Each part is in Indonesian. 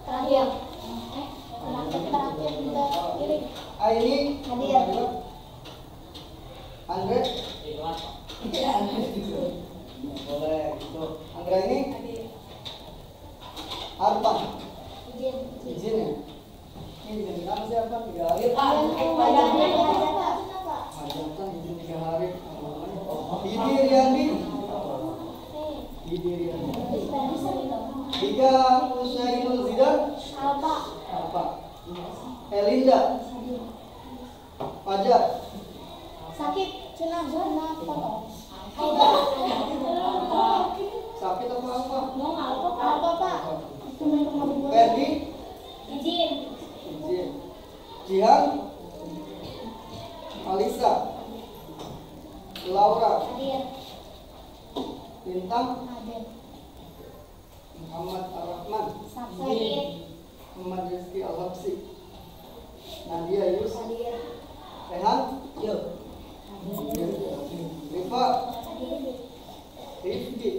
terakhir. Aini Hadir. Andre boleh gitu. Andra ini Arfan izin ya. Ini izin apa sih Arfan 3 hari? Hajatan izin 3 hari. Didi Riyandi. Tiga Usainul Zidan. Apa? Elinda. Fajar. Sakit Sakit apa? apa Pak? Ferdi. Izin. Jihan. Alisa. Laura. Hadir. Bintang. Hadir. Muhammad Ar-Rahman. Sakit. Muhammad Rizki Al-Habsi. Nadia Yus. Hadir. Rehan. Rifa. Rifki.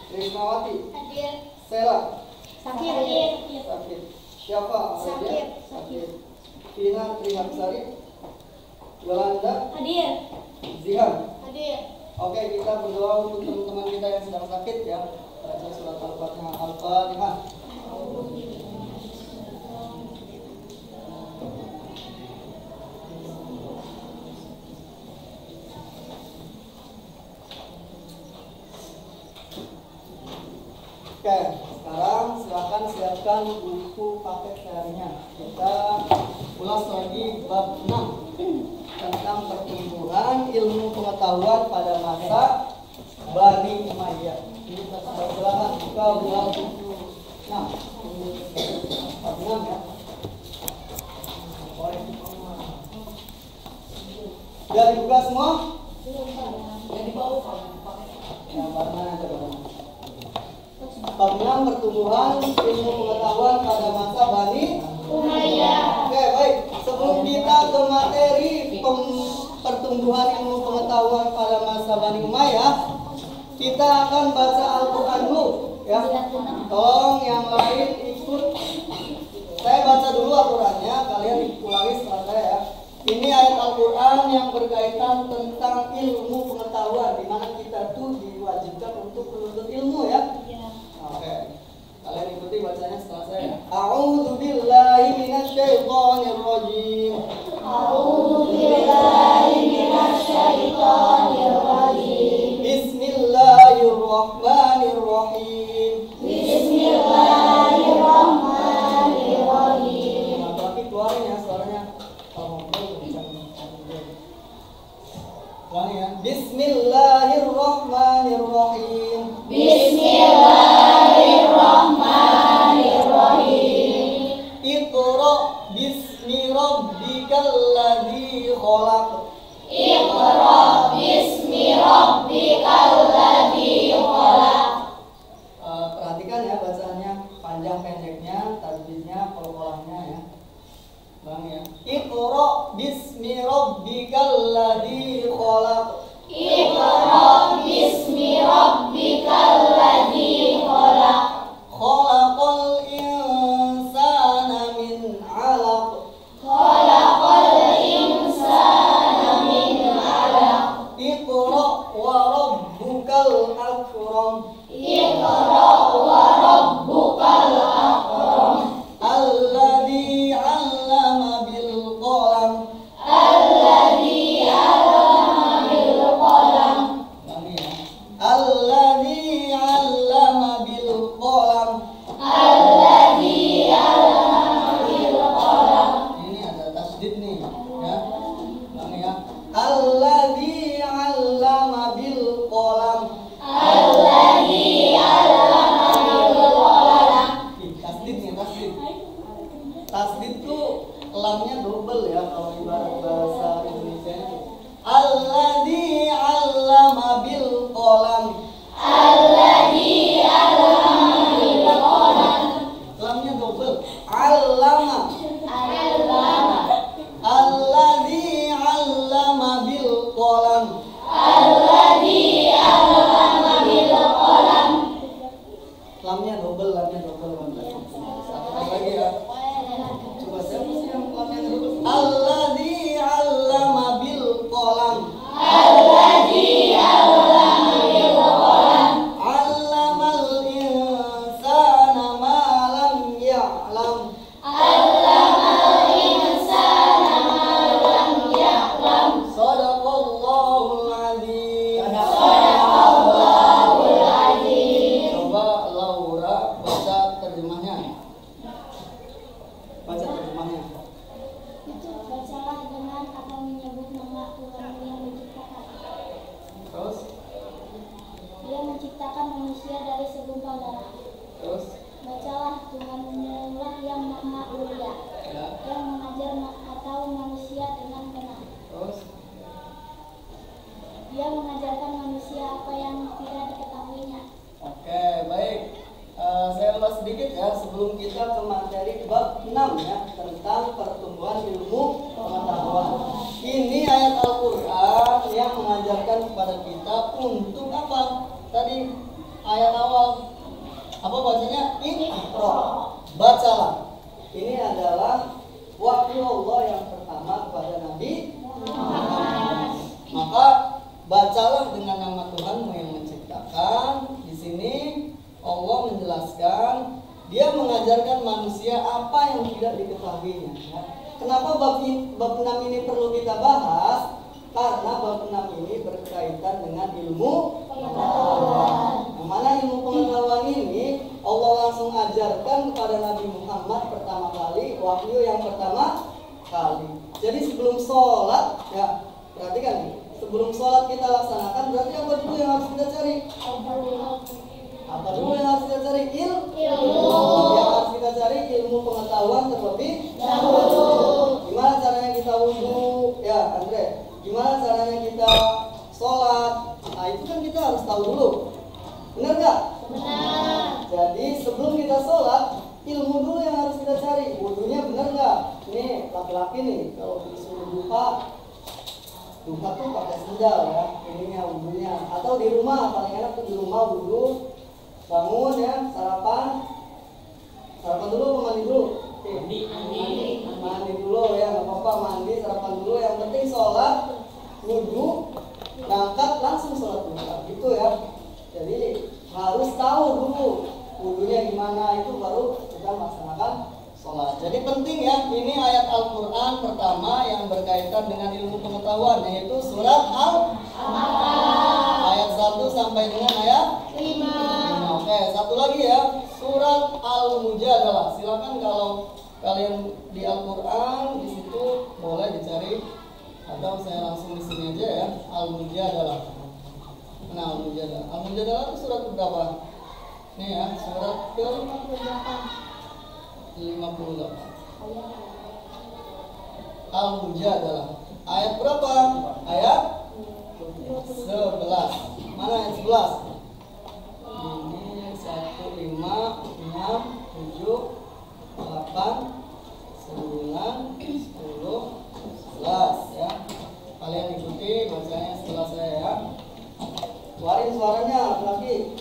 Rizmawati. Hadir. Sela. Sakit. Hadir. Sakit. Syafa. Sakit. Fina Trihapsari. Yolanda. Hadir. Zihan. Hadir. Oke, kita berdoa untuk teman-teman kita yang sedang sakit ya. Baca surat Al-Fatihah. Al-Fatihah. Oke, sekarang silakan siapkan buku paket seharinya. Kita ulas lagi bab 6 tentang pertumbuhan ilmu pengetahuan pada masa Bani Umayyah. Ini silakan buka buku 6. Bab 6 ya. Sudah dibuka semua? Jadi bau. Ya, mana aja barang. Bab 6 pertumbuhan ilmu pengetahuan pada masa Bani Umayyah. Oke, baik. Sebelum kita ke materi pertumbuhan ilmu pengetahuan pada masa Bani Umayyah, kita akan baca Al-Quran dulu ya. Tolong yang lain ikut. Saya baca dulu Al-Qurannya, kalian ulangi setelah saya ya. Ini ayat Al-Quran yang berkaitan tentang ilmu pengetahuan, di mana kita tuh diwajibkan untuk menuntut ilmu ya. Oke. Kalian ikuti bacanya setelah saya. A'udzu billahi minasyaitonir rajim. A'udzu billahi minasyaitonir rajim. Bismillahirrahmanirrahim. Bismillahirrahmanirrahim. Laki-laki keluarin ya suaranya. Ulangi ya. Bismillahirrahmanirrahim. Bismillahirrahmanirrahim. Iqra bismi rabbikal ladzi khalaq. Iqra bismi rabbikal ladzi khalaq. Perhatikan ya bacaannya, panjang pendeknya, tajwidnya, qol-qolamnya ya. Bang ya. Iqra bismi rabbikal ladzi khalaq. Iqra bismi rabbikal ladzi khalaq. Khalaqal insana min 'alaq. Khalaqal insana min 'alaq. Iqra wa rabbukal akram. Iqra wa rabbukal akram. Alladzi 'allama bil qalam. Alladzi 'allama bil double, lamnya double. Satu lagi ya. Coba siapa sih yang lamnya double? Alladzi 'allama bil qalam. Alladzi 'allama bil qalam. 'Allamal insana ma lam ya'lam. Allamal insana ma lam ya'lam. Shadaqallahul 'adzim. Shadaqallahul 'adzim. Coba Laura baca terjemahnya. Baca terjemahnya. Itu bacalah dengan apa menyebut nama Tuhan yang menciptakan. Terus, Dia menciptakan manusia dari segumpal darah. terus, Bacalah Tuhanmu lah yang maha mulia, ya, yang mengajar atau manusia dengan benar. terus. Dia mengajarkan manusia apa yang tidak diketahuinya. Oke, baik. Saya ulas sedikit ya sebelum kita ke materi bab 6 ya tentang pertumbuhan ilmu pengetahuan. Ini ayat Al-Qur'an yang mengajarkan kepada kita untuk apa? Tadi ayat awal apa bacanya? Iqra. Bacalah. Ini adalah wahyu Allah yang pertama kepada Nabi Muhammad. Maka bacalah dengan nama Tuhanmu yang menciptakan. Di sini Allah menjelaskan Dia mengajarkan manusia apa yang tidak diketahuinya. Ya. Kenapa bab 6 ini perlu kita bahas? Karena bab 6 ini berkaitan dengan ilmu pengetahuan. Yang mana ilmu pengetahuan ini Allah langsung ajarkan kepada Nabi Muhammad pertama kali, wahyu yang pertama kali. Jadi sebelum sholat, ya perhatikan nih, sebelum sholat kita laksanakan, berarti apa dulu yang harus kita cari? Apa dulu yang harus kita cari? Ilmu. Yang harus kita cari ilmu pengetahuan terlebih dahulu. Gimana caranya kita wudhu? Ya, Andre. Gimana caranya kita sholat? Nah, itu kan kita harus tahu dulu. Benar nggak? Benar. Jadi sebelum kita sholat, ilmu dulu yang harus kita cari. Wudhunya benar nggak? Nih, laki-laki nih, kalau disuruh duha tuh pakai sendal ya, ininya wudhunya. Atau di rumah, paling enak tuh di rumah wudhu. Bangun ya, sarapan dulu apa mandi dulu? Mandi dulu ya, nggak apa-apa mandi, sarapan dulu. Yang penting sholat, wudhu, berangkat langsung sholat duha, gitu ya. Jadi harus tahu dulu wudhunya gimana, itu baru kita melaksanakan sholat. Jadi penting ya, ini ayat Al-Quran pertama yang berkaitan dengan ilmu pengetahuan, yaitu surat Al-Baqarah ayat 1 sampai dengan ayat 5. Oke, satu lagi ya, surat Al-Mujadalah. Silakan kalau kalian di Al-Quran di situ boleh dicari, atau saya langsung di sini aja ya. Al-Mujadalah. Nah, Al-Mujadalah. Al-Mujadalah itu surat berapa? Nih ya, surat ke 58. Al-Mujadalah. Ayat berapa? Ayat 11. Mana ayat 11? Ini 1, 5, 6, 7, 8, 9, 10, 11 ya. Kalian ikuti bacanya setelah saya ya. Keluarin suaranya lagi.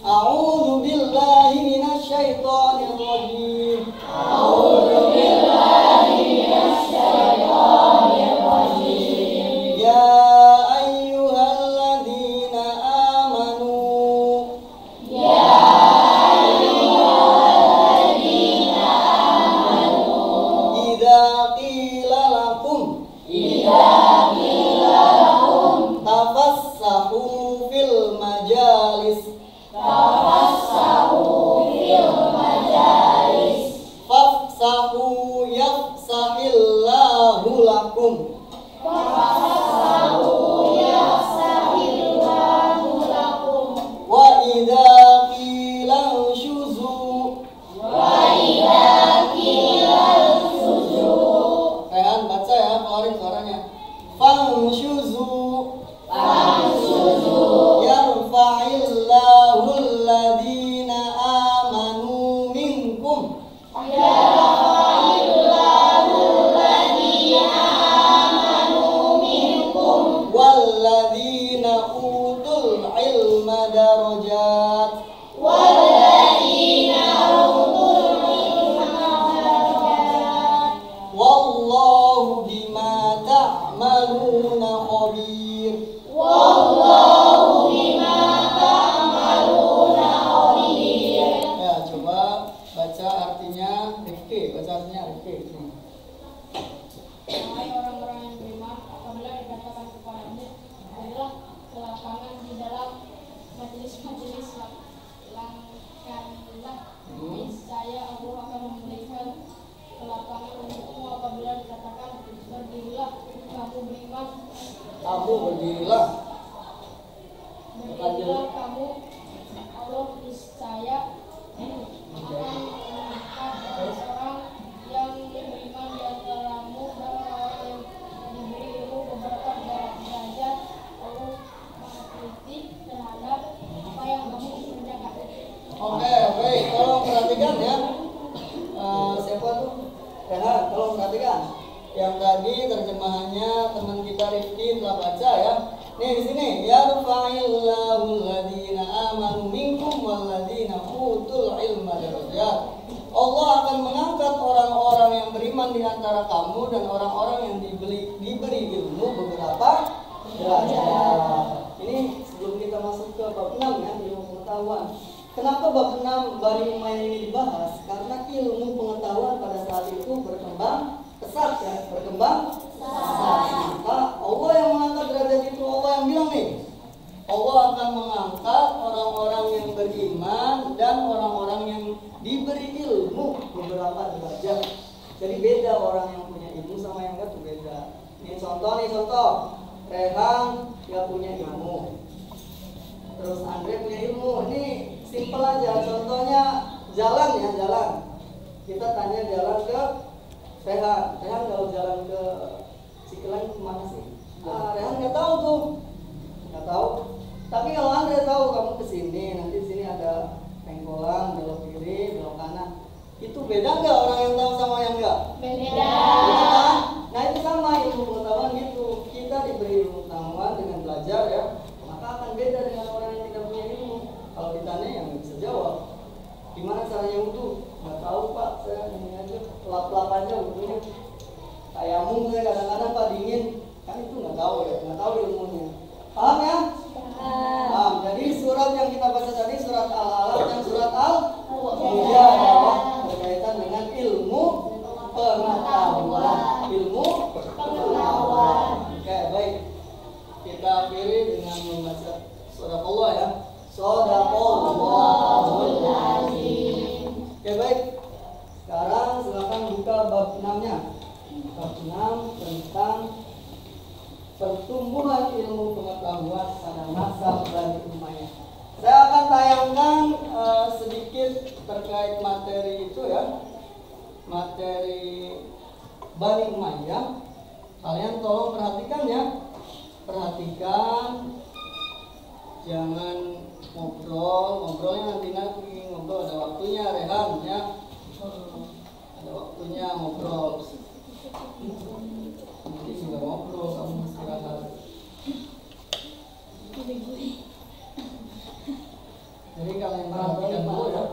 A'udzu billahi minasyaitonir rajim. A'udzu billahi minasyaitonir rajim. Ya ayyuhalladzina amanu. Ya ayyuhalladzina Baca artinya Rifki, baca artinya Rifki. Hai orang-orang yang beriman, apabila dikatakan kepadamu, berilah kelapangan di dalam majelis-majelis langkanlah. Niscaya Allah akan memberikan kelapangan untukmu apabila dikatakan berdirilah kamu beriman. Kamu berdirilah. Berdirilah kamu, Allah niscaya akan mengangkat orang yang beriman di antaramu dan orang yang diberi ilmu beberapa derajat. Allah Maha teliti terhadap apa yang kamu kerjakan. Oke, baik. Tolong perhatikan ya. Siapa tuh? Rehan, tolong perhatikan. Yang tadi terjemahannya teman kita Rifki telah baca ya. Nih di sini, yarfa'illahu alladziina aamanu minkum walladziina utul ilma darajat. Allah akan mengangkat orang-orang yang beriman di antara kamu dan orang-orang yang diberi ilmu beberapa derajat. Ini sebelum kita masuk ke bab 6 ya, ilmu pengetahuan. Kenapa bab 6 Bani Umayyah ini dibahas? Karena ilmu pengetahuan pada saat itu berkembang pesat ya, berkembang pesat. Maka Allah yang mengangkat derajat itu, Allah yang bilang nih, Allah akan mengangkat orang-orang yang beriman dan orang-orang yang diberi ilmu beberapa derajat. Jadi beda orang yang punya ilmu sama yang enggak tuh beda. Ini contoh. Rehan nggak punya ilmu, terus Andre punya ilmu. Ini simpel aja. Contohnya jalan ya, jalan. Kita tanya jalan ke Rehan kalau jalan ke Cikilan kemana sih? Rehan nggak tahu tuh, nggak tahu. Tapi kalau Andre tahu, kamu kesini, nanti sini ada pengkolan, belok kiri, belok kanan. Itu beda nggak orang yang tahu sama yang nggak? Beda. Nah itu sama ilmu pengetahuan gitu. Kita diberi ilmu pengetahuan dengan belajar ya, maka akan beda dengan orang yang tidak punya ilmu. Kalau ditanya yang bisa jawab, gimana caranya wudhu? Nggak tahu Pak, saya ini aja lap-lap aja wudhunya. Tayamum saya kadang-kadang Pak dingin, kan itu nggak tahu ya, nggak tahu ilmunya. Paham ya? Paham. Jadi surat yang kita baca tadi surat Al-Alaq dan surat Al-Hujurat adalah berkaitan dengan ilmu pengetahuan. Ilmu pengetahuan. Oke, baik. Kita akhiri dengan membaca surat Allah ya. Shadaqallahul azim. Oke, baik. Sekarang silakan buka bab 6-nya. Bab 6 tentang pertumbuhan ilmu pengetahuan pada masa Bani Umayyah. Saya akan tayangkan sedikit terkait materi itu ya, materi Bani Umayyah. Kalian tolong perhatikan ya, perhatikan, jangan ngobrolnya nanti ngobrol ada waktunya Rehan ya, ada waktunya ngobrol. Nanti juga ngobrol, kamu istirahat. Jadi kalian perhatikan dulu ya.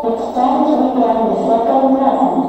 It's time to begin the second lesson.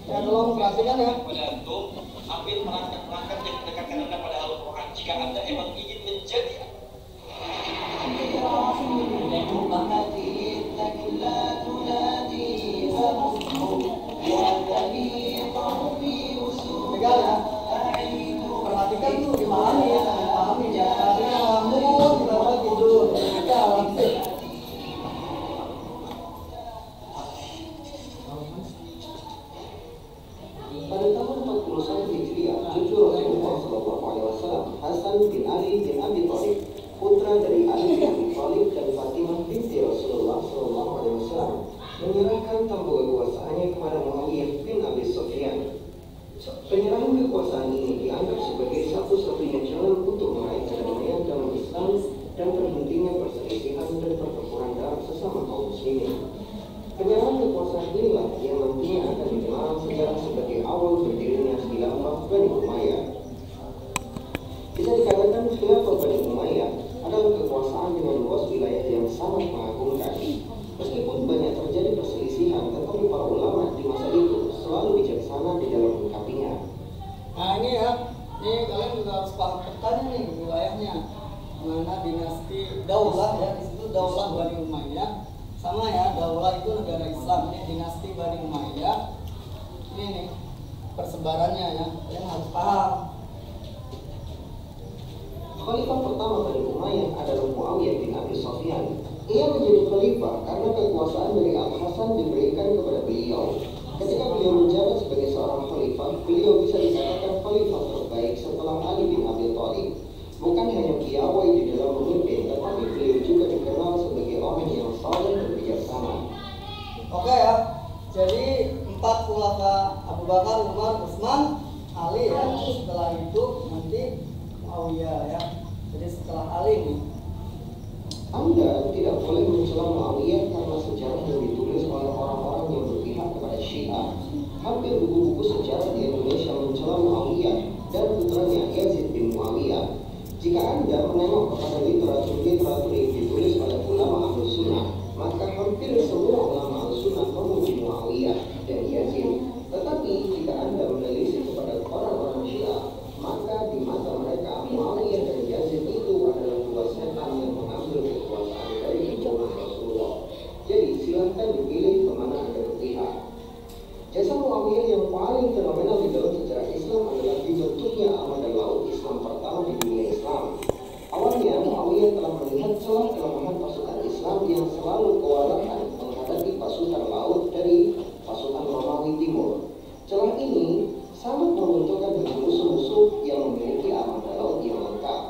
Ya, tolong perhatikan ya. Ambil perangkat-perangkat yang mendekatkan Anda pada Al-Quran. Jika Anda emang ingin menjadi Pegang ya. Perhatikan tuh, dipahami ya, dipahami ya. Tadinya ngelamun, tiba-tiba tidur. Ya, langsung. menyerahkan tampuk kekuasaannya kepada Muawiyah bin Abi Sufyan. Penyerahan kekuasaan ini dianggap sebagai satu-satunya jalan untuk meraih kedamaian dalam Islam dan terhentinya perselisihan dan pertempuran dalam sesama kaum muslimin. Penyerahan kekuasaan inilah yang nantinya akan dikenal sejarah sebagai awal berdirinya khilafah Bani Umayyah. Bisa dikatakan khilafah Bani Umayyah adalah kekuasaan dengan luas wilayah yang sangat mengagumkan. Meskipun banyak terjadi perselisihan, tetapi para ulama di masa itu selalu bijaksana di dalam menyikapinya. Nah ini ya, ini kalian juga harus paham petanya nih wilayahnya. Mana dinasti Daulah ya, di situ Daulah Bani Umayyah. Sama ya, Daulah itu negara Islam, ini dinasti Bani Umayyah. Ini nih persebarannya ya, kalian harus paham. Khalifah pertama Bani Umayyah adalah Muawiyah bin Abi Sufyan. Ia menjadi khalifah karena kekuasaan dari Al-Hasan diberikan kepada beliau. Ketika beliau menjabat sebagai seorang khalifah, beliau bisa dikatakan khalifah terbaik setelah Ali bin Abi Thalib. Bukan hanya piawai di dalam memimpin, tetapi beliau juga dikenal sebagai orang yang saleh dan bijaksana. Oke ya, jadi 4 khulafa Abu Bakar, Umar, Utsman, Ali ya. Setelah itu nanti Muawiyah ya. Jadi setelah Ali nih. Anda tidak boleh mencela Muawiyah karena sejarah yang ditulis oleh orang-orang yang berpihak kepada Syiah. Hampir buku-buku sejarah di Indonesia mencela Muawiyah dan putranya Yazid bin Muawiyah. Jika Anda menengok kepada literatur yang ditulis oleh ulama Ahlus Sunnah, maka hampir semua ulama Ahlus Sunnah memuji Muawiyah dan Yazid. Tetapi jika Anda menelisik kepada orang-orang Syiah, maka di mata mereka Muawiyah dan Yazid itu adalah dua setan yang mengambil kekuasaan dari Rasulullah. Jadi silahkan dipilih kemana Anda berpihak. Jasa Muawiyah yang paling fenomenal di dalam sejarah Islam adalah dibentuknya armada laut Islam pertama di dunia Islam. Awalnya Muawiyah telah melihat celah kelemahan pasukan Islam yang selalu kewalahan menghadapi pasukan laut dari pasukan Romawi Timur. Celah ini sangat menguntungkan bagi musuh-musuh yang memiliki armada laut yang lengkap.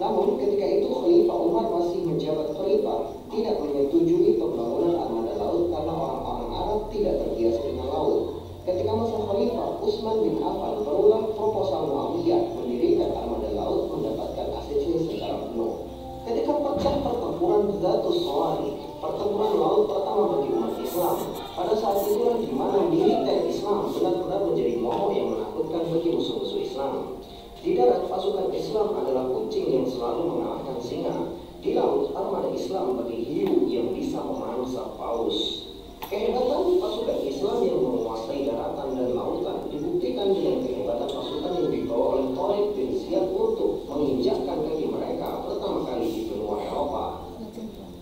Namun ketika itu Khalifah Umar masih menjabat khalifah, tidak menyetujui pembangunan armada laut karena orang-orang Arab tidak terbiasa dengan laut. Ketika masa Khalifah, Utsman bin Affan berulang proposal Muawiyah mendirikan armada laut mendapatkan ACC secara penuh. Ketika pecah pertempuran Zatus Sawari, pertempuran laut pertama bagi umat Islam, pada saat itulah di mana militer Islam benar-benar menjadi momok yang menakutkan bagi musuh-musuh Islam. Di darat, pasukan Islam adalah kucing yang selalu mengalahkan singa. Di laut, armada Islam bagi hiu yang bisa memangsa paus. Kehebatan pasukan Islam yang menguasai daratan dan lautan dibuktikan dengan kehebatan pasukan yang dibawa oleh Tariq bin Ziyad untuk menginjakkan kaki mereka pertama kali di benua Eropa.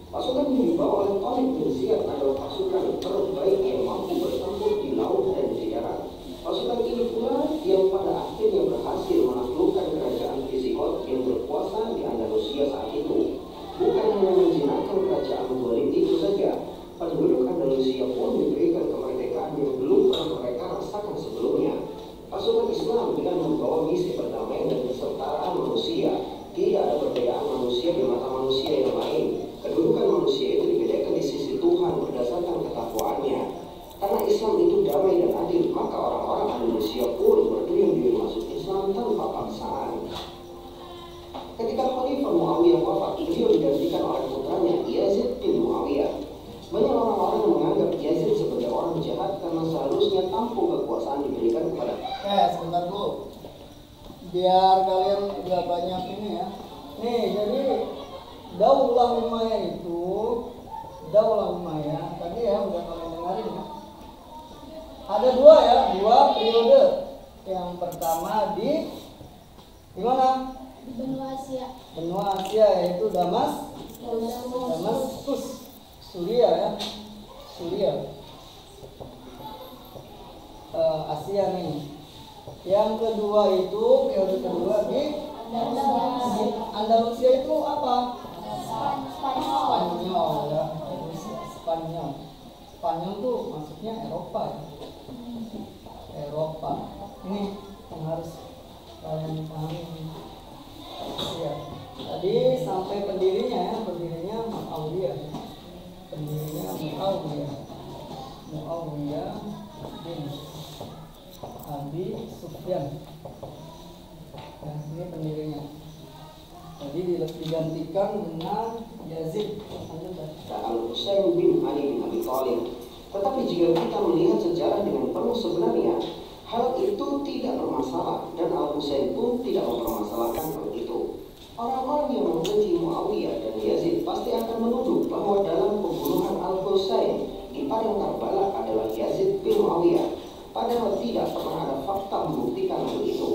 Pasukan yang dibawa oleh Tariq bin Ziyad adalah pasukan terbaik yang mampu bertempur di laut dan di darat. Pasukan ini pula yang pada akhirnya berhasil menaklukkan kerajaan Visigoth yang berkuasa di Andalusia saat itu. Bukan hanya menjinakkan kerajaan Walid itu saja, penduduk Andalusia pun diberikan kemerdekaan yang belum pernah mereka rasakan sebelumnya. Pasukan Islam dengan membawa misi perdamaian dan kesetaraan manusia. Tidak ada perbedaan manusia di mata manusia yang lain. Kedudukan manusia itu dibedakan di sisi Tuhan berdasarkan ketakwaannya. Karena Islam itu damai dan adil, maka orang-orang Indonesia pun berduyun diri masuk Islam tanpa paksaan. Ketika Khalifah Muawiyah wafat, beliau digantikan oleh putranya Yazid bin Muawiyah. Banyak orang-orang yang menganggap Yazid sebagai orang jahat karena seharusnya tampuk kekuasaan diberikan kepada. Sebentar dulu, biar kalian gak banyak ini ya. Nih, jadi Daulah Umayyah itu, Daulah Umayyah tadi ya udah kalian dengarin ya. Ada dua periode. Yang pertama di mana? Benua Asia. Benua Asia yaitu Damaskus, Suria ya, Suria, Asia nih. Yang kedua itu periode kedua di Andalusia itu apa? Spanyol ya, Spanyol. Spanyol tuh maksudnya Eropa ya. Eropa. Ini yang harus kalian pahami. Ya. Tadi sampai pendirinya Muawiyah. Pendirinya Muawiyah. Muawiyah bin Abi Sufyan. Nah, ini pendirinya. Jadi digantikan dengan Yazid. Al-Husain bin Ali bin Abi Thalib. Tetapi jika kita melihat sejarah dengan penuh sebenarnya, hal itu tidak bermasalah dan Al-Husain pun tidak mempermasalahkan hal itu. Orang-orang yang membenci Muawiyah dan Yazid pasti akan menuduh bahwa dalam pembunuhan Al-Husain di padang Karbala adalah Yazid bin Muawiyah. Padahal tidak pernah ada fakta membuktikan hal itu.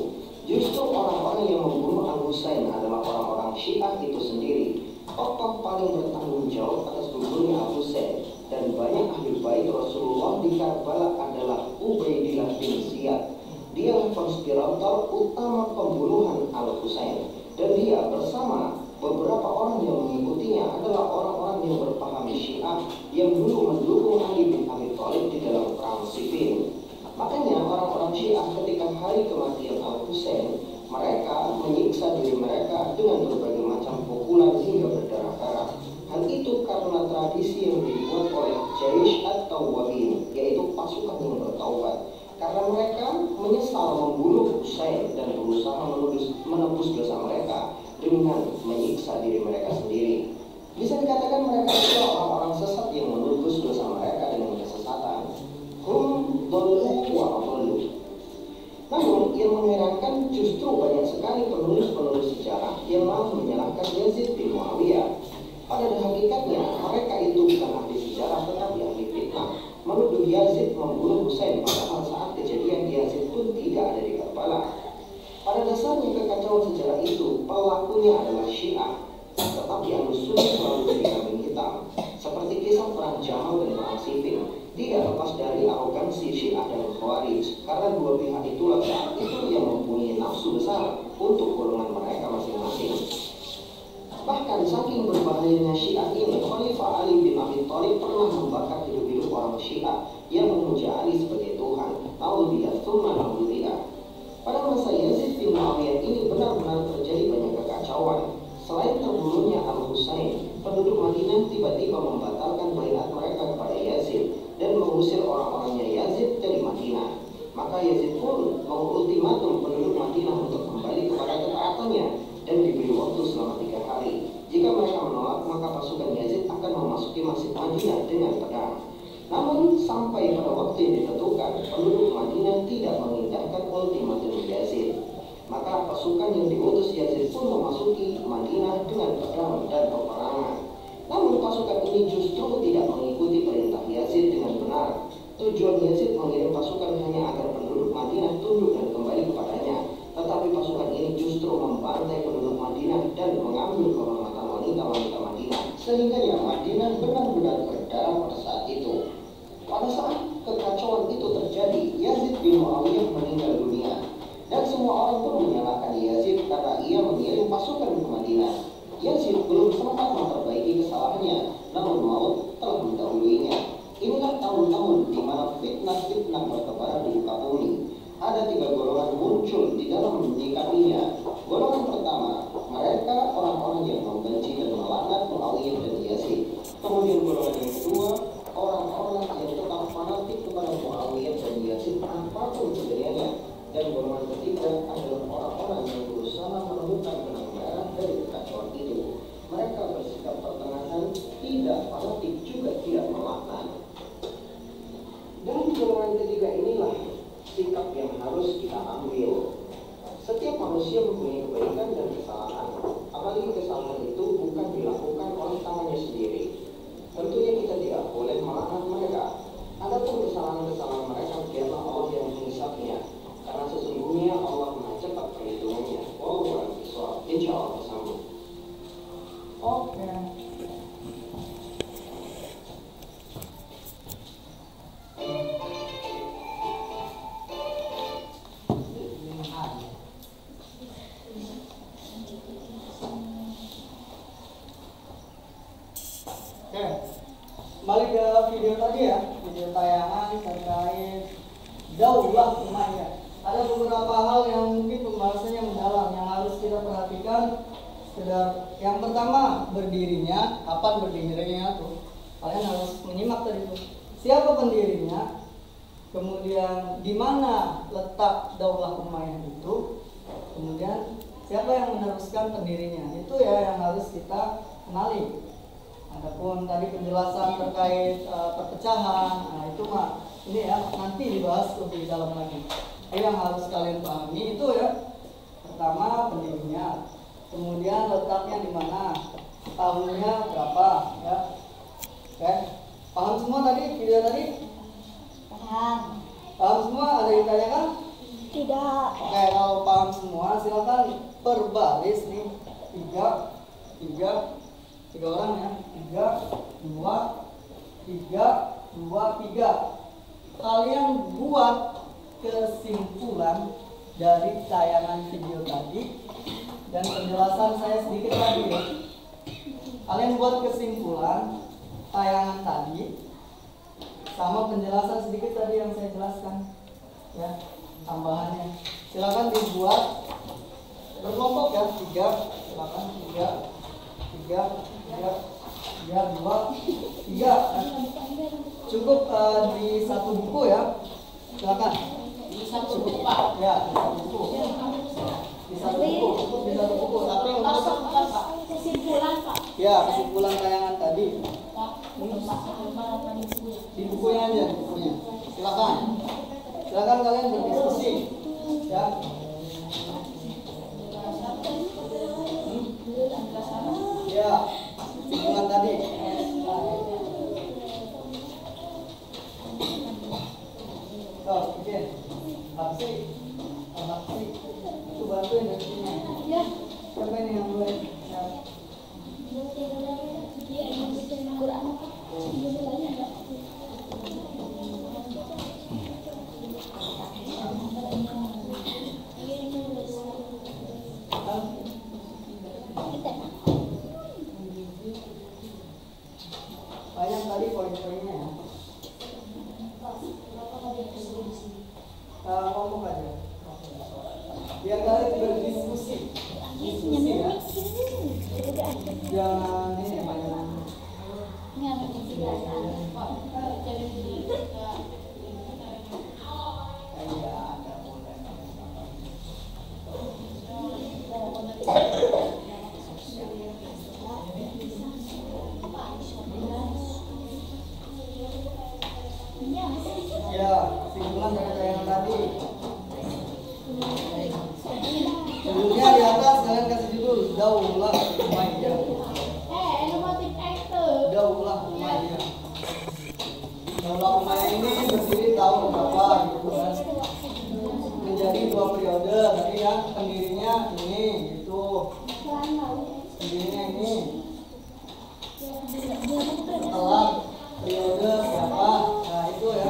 Justru orang-orang yang membunuh Al-Husain adalah orang-orang Syiah itu sendiri. Tokoh paling bertanggung jawab atas gugurnya Al-Husain dan banyak ahli bait Rasulullah di Karbala adalah Ubaidillah bin Ziyad. Dia konspirator utama pembunuhan Al-Husain dan dia bersama beberapa orang yang mengikutinya adalah orang-orang yang berpaham Syiah yang dulu mendukung Ali bin Abi Thalib di dalam perang Siffin. Makanya orang-orang Syiah ketika hari kematian Al-Husain, mereka menyiksa diri mereka dengan berbagai macam pukulan hingga berdarah-darah. Hal itu karena tradisi yang dibuat oleh Jaish at-Tawwabin, yaitu pasukan yang bertaubat. Karena mereka menyesal membunuh Husain dan berusaha menebus dosa mereka dengan menyiksa diri mereka sendiri. Bisa dikatakan mereka adalah orang-orang sesat yang menebus dosa mereka dengan kesesatan. Namun yang mengherankan justru banyak sekali penulis-penulis sejarah yang malah menyalahkan Yazid bin Muawiyah. Pada hakikatnya mereka itu bukan ahli sejarah tetapi ahli fitnah, menuduh Yazid membunuh Husain padahal saat kejadian Yazid pun tidak ada di Karbala. Pada dasarnya kekacauan sejarah itu pelakunya adalah Syiah, tetapi Ahlus-Sunnah selalu jadi kambing hitam, seperti kisah perang Jamal dan perang Siffin. Tidak lepas dari arogansi Syiah dan Khawarij, karena dua pihak itulah saat itu yang mempunyai nafsu besar untuk golongan mereka masing-masing. Bahkan saking berbahayanya Syiah ini, Khalifah Ali bin Abi Thalib pernah membakar hidup-hidup orang Syiah yang memuja Ali sebagai Tuhan. Naudzubillah, tsumma naudzubillah. Pada masa Yazid bin Muawiyah ini benar-benar terjadi banyak kekacauan. Selain terbunuhnya Al-Husain, penduduk Madinah tiba-tiba membatalkan baiat mereka kepada Yazid dan mengusir orang-orangnya Yazid dari Madinah. Maka Yazid pun mengultimatum penduduk Madinah untuk kembali kepada ketaatannya dan diberi waktu selama 3 hari. Jika mereka menolak, maka pasukan Yazid akan memasuki Masjid Madinah dengan pedang. Namun sampai pada waktu yang ditentukan, penduduk Madinah tidak mengindahkan ultimatum Yazid. Maka pasukan yang diutus Yazid pun memasuki Madinah dengan pedang dan peperangan. Namun pasukan ini justru tidak mengikuti perintah Yazid dengan benar. Tujuan Yazid mengirim pasukan hanya agar penduduk Madinah tunduk dan kembali kepadanya. Tetapi pasukan ini justru membantai penduduk Madinah dan mengambil kehormatan wanita-wanita Madinah. Sehingga ya Madinah benar-benar berdarah pada saat itu. Pada saat kekacauan itu terjadi, Yazid bin Muawiyah meninggal dunia. Dan semua orang pun menyalahkan Yazid karena ia mengirim pasukan ke Madinah. Yazid belum sempat memperbaiki kesalahannya, namun maut telah mendahuluinya. Inilah tahun-tahun di mana fitnah-fitnah bertebaran di muka bumi. Ada 3 golongan muncul di dalam menyikapinya. Golongan pertama, mereka orang-orang yang membenci dan melaknat Muawiyah dan Yazid. Kemudian golongan yang kedua, orang-orang yang tetap fanatik kepada Muawiyah dan Yazid apapun kejadiannya. Dan golongan ketiga adalah orang-orang yang berusaha menemukan benang merah dari kekacauan itu. Mereka bersikap pertengahan, tidak fanatik juga tidak melaknat. Dan golongan ketiga inilah sikap yang harus kita ambil. Setiap manusia mempunyai kebaikan dan kesalahan. Apalagi kesalahan itu bukan dilakukan oleh tangannya sendiri. Tentunya kita tidak boleh melaknat mereka. Adapun kesalahan-kesalahan mereka biarlah Allah yang menghisapnya. Karena sesungguhnya Allah Maha cepat perhitungannya. Wallahu a'lam. Insyaallah bersama. Oke. Kembali ke video tadi ya, video tayangan terkait Daulah Umayyah. Ada beberapa hal yang mungkin pembahasannya mendalam yang harus kita perhatikan. Yang pertama, berdirinya, kapan berdirinya tuh. Kalian harus menyimak tadi tuh. Siapa pendirinya, kemudian di mana letak Daulah Umayyah itu, kemudian siapa yang meneruskan pendirinya, itu ya yang harus kita kenali. Adapun tadi penjelasan terkait perpecahan, nah itu mah ini ya nanti dibahas lebih dalam lagi. Yang harus kalian pahami itu ya, pertama pendirinya, kemudian letaknya di mana, tahunnya berapa, ya. Oke, paham semua tadi video tadi? Paham semua? Ada yang tanyakan? Tidak. Oke, kalau paham semua silakan berbaris nih. Tiga orang ya. 3, 2, 3. Kalian buat kesimpulan dari tayangan video tadi dan penjelasan saya sedikit lagi ya. Kalian buat kesimpulan tayangan tadi sama penjelasan sedikit tadi yang saya jelaskan ya, tambahannya. Silakan dibuat berkelompok ya, 3, silakan 3, 2, 3. Cukup di satu buku ya, silakan. Di satu buku, Pak. Ya, di satu buku. Di satu buku, cukup di satu buku. Tapi untuk Kesimpulan, Pak. ya kesimpulan tayangan tadi Pak. di bukunya aja, di bukunya. Silakan. Silakan kalian berdiskusi. Ya. Ya, kesimpulan tadi. Oh, oke. Aksi. Itu bantuin dari sini. Ya. Siapa ini yang mulai? Ya. Quran apa? Banyak tadi poin-poinnya ya. Ngomong aja. Biar kalian berdiskusi. Diskusi ya. Jangan ini banyak. Ya, kesimpulan dari tayangan tadi. Judulnya di atas kalian kasih judul Daulah Umayyah. Daulah Umayyah. Daulah Umayyah ini berdiri tahun berapa gitu kan? Menjadi 2 periode. Tadi ya pendirinya ini gitu. Pendirinya ini. Setelah periode berapa? Nah itu ya.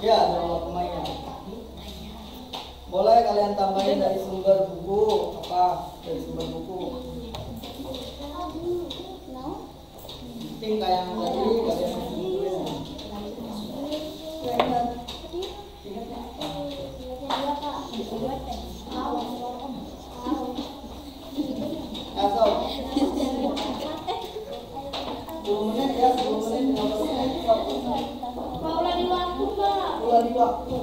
Ya, Daulah Umayyah. Boleh kalian tambahin dari sumber buku apa? Dari sumber buku. Penting tayangan tadi kalian tulis. Asal 10 menit ya, 10 menit 15 menit waktu. Paulah di waktu, Pak. Mulai di waktu.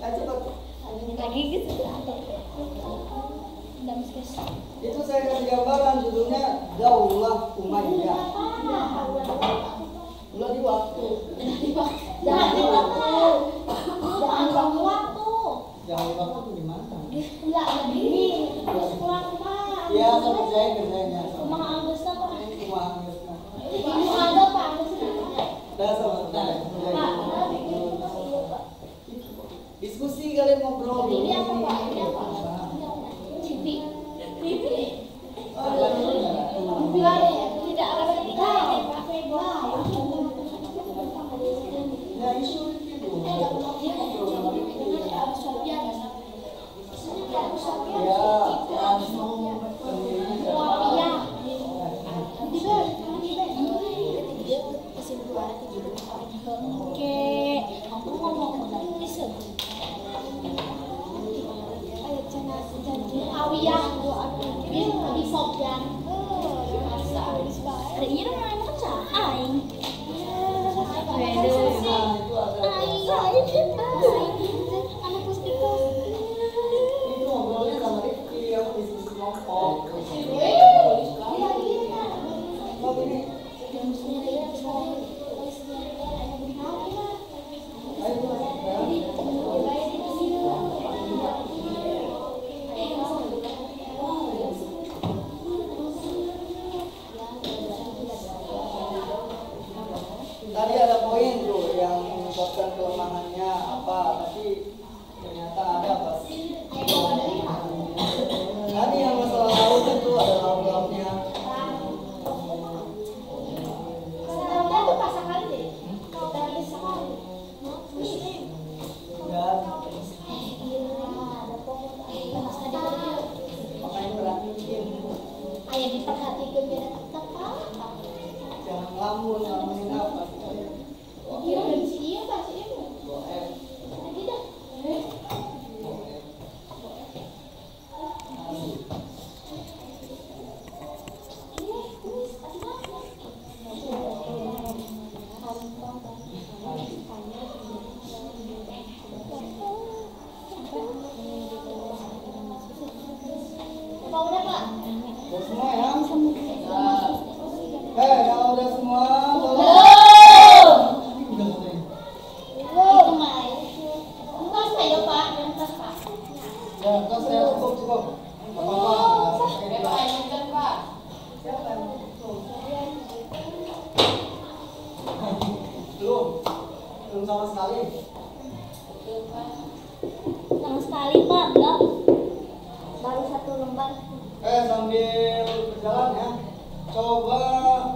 Cepat. Lagi gitu. Itu saya kasih gambaran judulnya Daulah Umayyah. Mulai di waktu. Jangan di waktu. Jangan di waktu. Jangan di waktu tuh di mana? Enggak begini. Terus pulang, Pak. Iya, sama kerjanya. Rumah Anggusnya, Pak. Rumah Anggusnya. Ini ada, Pak. Dah sama kerjanya. Diskusi kalian ngobrol. Ini apa, Pak? Ini apa? TV. TV. Tidak ada. Tidak. diperhatikan biar tetap apa? Jangan ngelamunin apa? Iya, iya Pak, iya. Goef. Lagi dah. Apa udah Pak? Udah semua ya? Nah. Kalau udah semua, Itu mah. Entas ayo Pak, entas Pak. ya, terus ya cukup. Gak apa-apa. Belum sama sekali. Sama sekali Pak, belum. Baru 1 lembar. Sambil berjalan ya, coba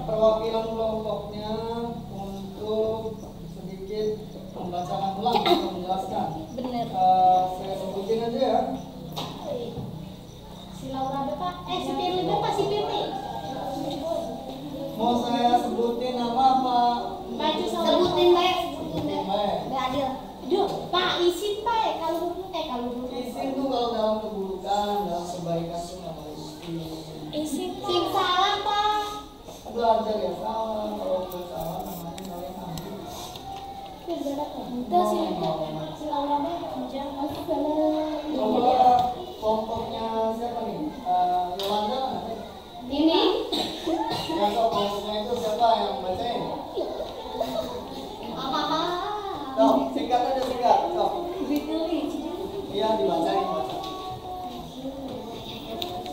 perwakilan kelompoknya untuk sedikit membacakan ulang atau menjelaskan. Bener. Saya sebutin aja ya. Si Laura ada Pak. Si Firly Pak, si Firly. Mau saya sebutin nama apa? Baju sebutin baik. Baik. Nggak adil. Aduh, Pak isin Pak. Kalau dulu. Isin tuh kalau dalam keburukan, dalam kebaikan tuh nggak boleh isin. Isin sing salah Pak. Itu ada ya salah. Kalau udah salah namanya kalian ambil. Itu si Laura Pak. Jangan Coba kelompoknya siapa nih? Yolanda mana? Ini. Ya so, kelompoknya itu siapa yang bacain? Sok, singkat aja singkat. Sok. Iya dibacain.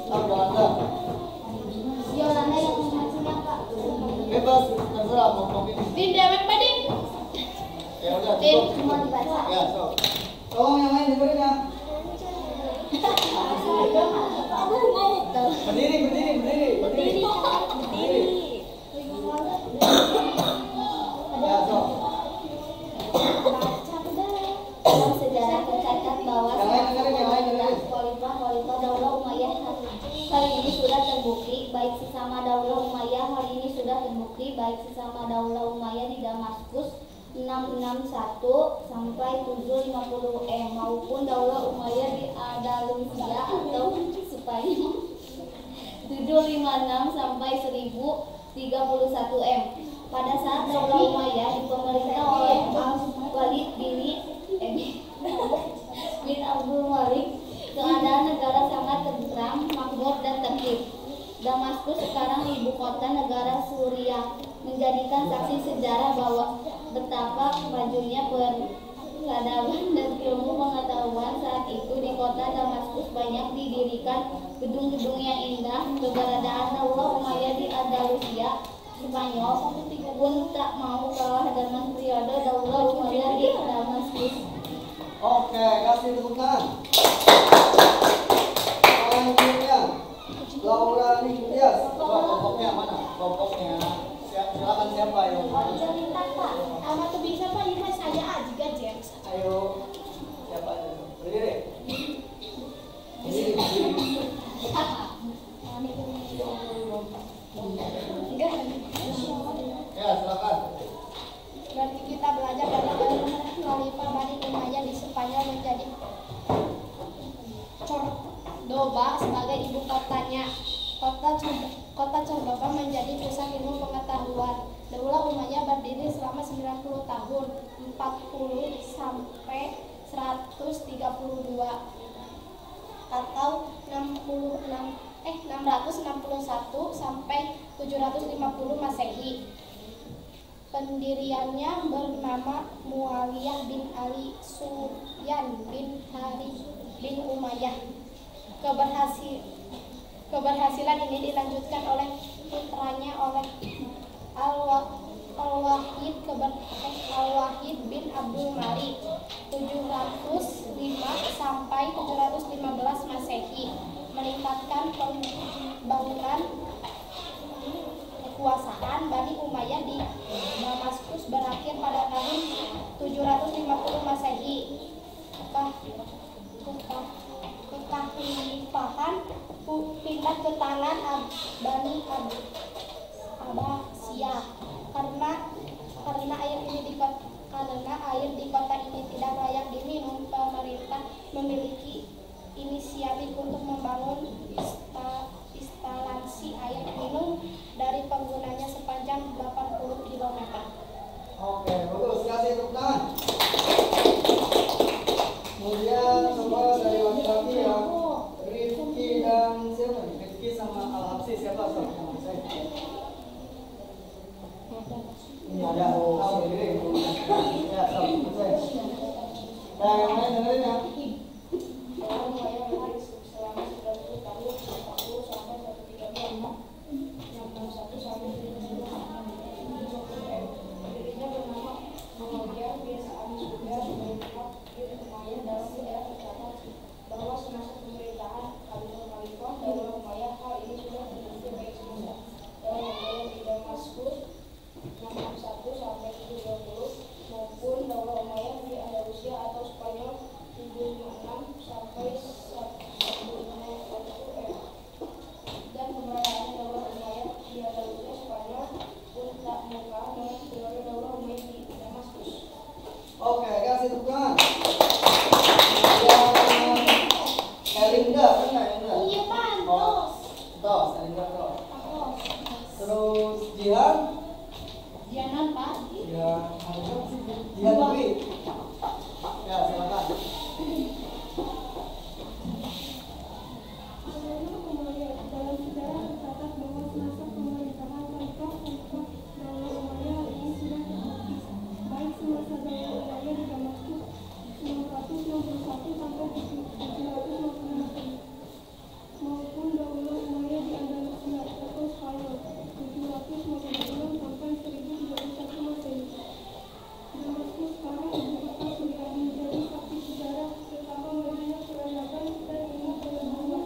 Sok, Yolanda. Yolanda yang membacanya Pak. Bebas, terserah mau kopi. Din dewek Pak Din. Ya udah, Din, cukup. semua dibaca. Ya, sok. Tolong yang lain dengerin ya. Aku mau tuh. Berdiri. Ya, sok. Dalam sejarah tercatat bahwa Yang lain dengerin. Khalifah Daulah Umayyah hari ini sudah terbukti baik sesama Daulah Umayyah di Damaskus 661 sampai 750 maupun Daulah Umayyah di Andalusia atau Spanyol 756 sampai 1031 Pada saat Daulah Umayyah dipemerintah oleh Walid bin Abdul Malik, keadaan negara sangat tentram, makmur dan tertib. Damaskus sekarang ibu kota negara Suriah, menjadikan saksi sejarah bahwa betapa majunya peradaban dan ilmu pengetahuan saat itu. Di kota Damaskus banyak didirikan gedung-gedung yang indah. Keberadaan Daulah Umayyah di Andalusia Spanyol pun tak mau kalah dengan periode Daulah Umayyah di Damaskus. Oke, kasih tepuk tangan. Selanjutnya, Laura Ningtyas. Coba kelompoknya mana? Kelompoknya. Silakan siapa yang Cerita Pak. Ama tuh bisa Pak, ini mas saya juga James. Ayo, siapa aja? Berdiri. Enggak. Ya, silakan. Berarti kita belajar dari Khalifah Bani Umayyah di Spanyol menjadi Cordoba sebagai ibu kotanya. Kota Cordoba menjadi pusat ilmu pengetahuan. Daulah Umayyah berdiri selama 90 tahun, 40 sampai 132 atau 661 sampai 750 Masehi. Pendiriannya bernama Muawiyah bin Ali Sufyan bin Harith bin Umayyah. Keberhasilan ini dilanjutkan oleh putranya oleh Al-Wahid bin Abdul Malik 705 sampai 715 Masehi, meningkatkan pembangunan kekuasaan Bani Umayyah di Damaskus berakhir pada tahun 750 Masehi. Kekalifahan pindah ke tangan Bani Abbasiyah karena air di kota ini tidak layak diminum. Pemerintah memiliki inisiatif untuk membangun instalasi air minum dari penggunanya sepanjang 80 km. Oke, bagus. Kasih tepuk tangan. Kemudian coba dari laki-laki ya, Rifki dan siapa nih? Rifki sama Al-Habsi siapa? Ini ada tahu diri. Ya, tahu. Nah, yang lain dengerin ya. Oke, kasih tepuk tangan. Elinda, kan nggak Elinda? Iya Pak, Tos, Elinda tos. Terus Jihan? Jangan Pak. Ya, Jihan Dwi. Ya, silakan. Dalam sejarah tercatat bahwa semasa pemerintahan Khalifah Daulah Umayyah ini sudah terbukti, baik semasa Daulah Umayyah di Damaskus 661 sampai 750 maupun Daulah Umayyah di Andalusia atau Spanyol 756 sampai 1031 Masehi. Damaskus sekarang ibu kota Suriah menjadi saksi sejarah betapa meriahnya peradaban dan ilmu pengetahuan.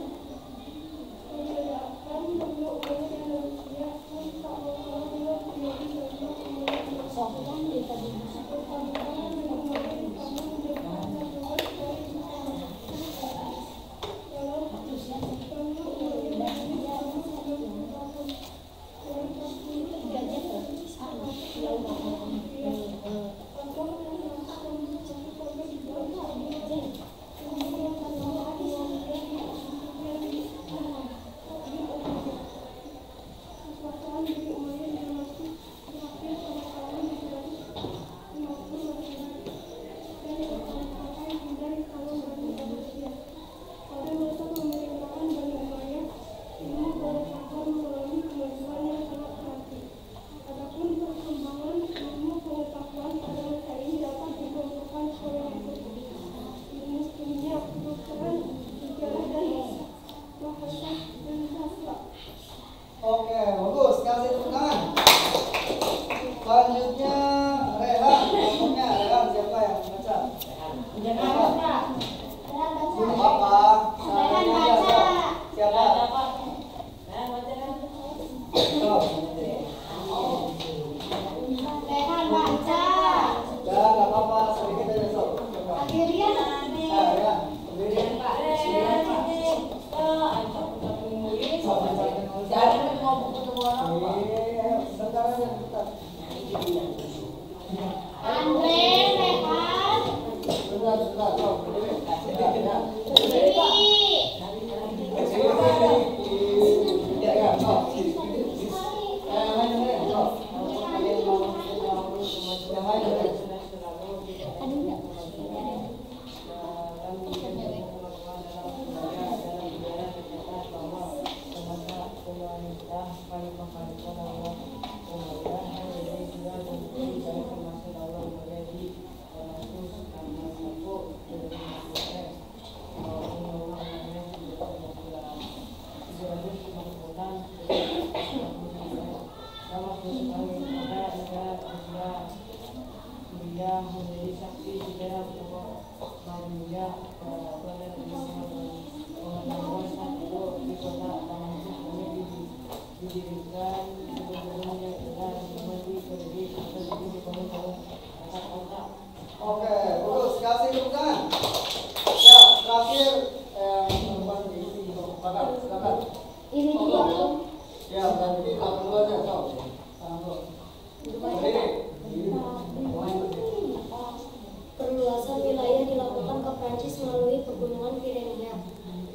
Oke, bagus. Kasih tepuk tangan. Selanjutnya Rehan. Pokoknya Rehan siapa yang baca? Rehan. Apa? Rehan baca. Siapa? Rehan baca. Ya, nggak apa-apa. Sedikit aja sob. Coba. Akhirnya Rehan. Sendiri. Bentar aja, bentar. Andre, Rehan, Bentar, sob. Dewi. Ya, ya, sob. Yang lain dengerin, sob. Yang lain dengerin. menjadi saksi sejarah bahwa Maria pengetahuan satu di kota Damaskus ini didirikan sebelumnya dengan mandi berdiri tersebut dibangun oleh kota-kota. Oke, bagus. Kasih tepuk tangan. Ya, terakhir perempuan di sini, silakan. Ya, berarti laporannya sok. Perluasan wilayah dilakukan ke Prancis melalui pegunungan Pirenia.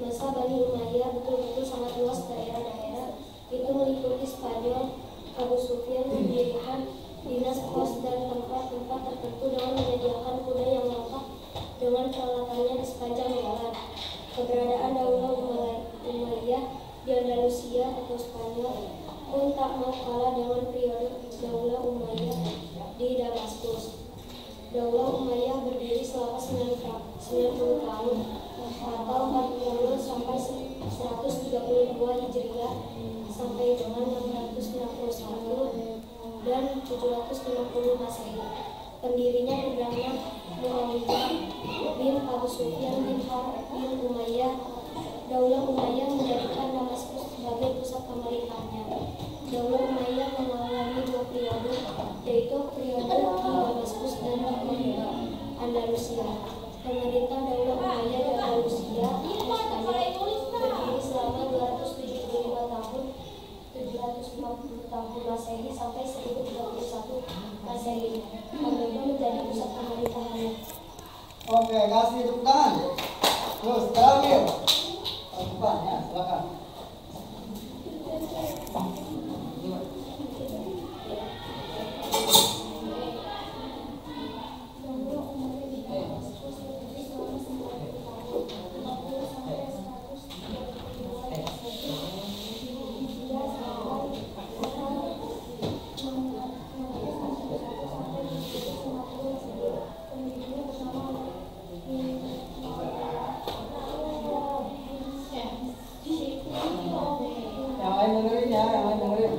Masa Bani Umayyah betul-betul sangat luas daerah-daerah itu meliputi Spanyol. Abu Sufyan mendirikan dinas pos dan tempat-tempat tertentu dengan menyediakan kuda yang lengkap dengan peralatannya di sepanjang jalan. Keberadaan Daulah Umayyah di Andalusia atau Spanyol pun tak mau kalah dengan periode Daulah Umayyah di Damaskus. Daulah Umayyah berdiri selama 90 tahun atau 40 sampai 132 Hijriah sampai dengan 691 dan 750 Masehi. Pendirinya bernama Muawiyah bin Abu Sufyan bin Harb bin Umayyah. Daulah Umayyah menjadikan Damaskus sebagai pusat pemerintahannya. Daulah Umayyah mengalami 2 periode, yaitu periode di Damaskus dan di Andalusia. Pemerintah Daulah Umayyah di Andalusia berdiri selama 275 tahun 750 tahun Masehi sampai 1031 Masehi. Kemudian menjadi pusat pemerintahannya. Oke, kasih tepuk tangan. Terus terakhir. Depan ya, silakan. Yang lain dengerin ya, yang lain dengerin.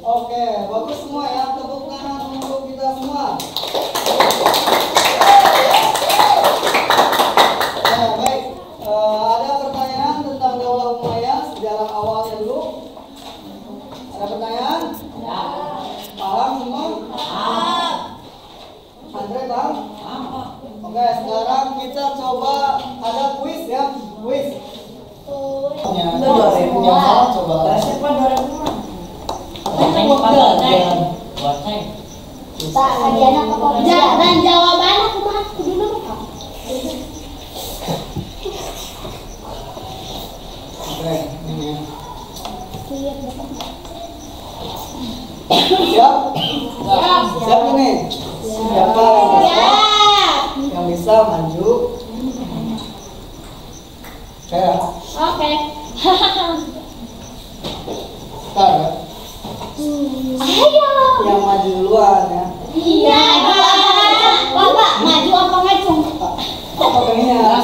Oke, bagus semua ya. Tepuk tangan untuk kita semua. Ya, baik. Ada pertanyaan tentang Daulah Umayyah, sejarah awalnya dulu? Ada pertanyaan? Ya. Paham semua? Paham. Andre paham? Paham. Oke, sekarang kita coba ada kuis ya. Kuis. Ya, punya salah coba. Tak, hadiahnya apa kok? Dan jawaban aku mah dulu. Oke, ini. Siap? Siap ini? Siapa yang bisa maju? Oke. Oke. Start ya. Ayo. Yang maju duluan ya. Iya. Bapak maju apa ngacung? Apa pengennya?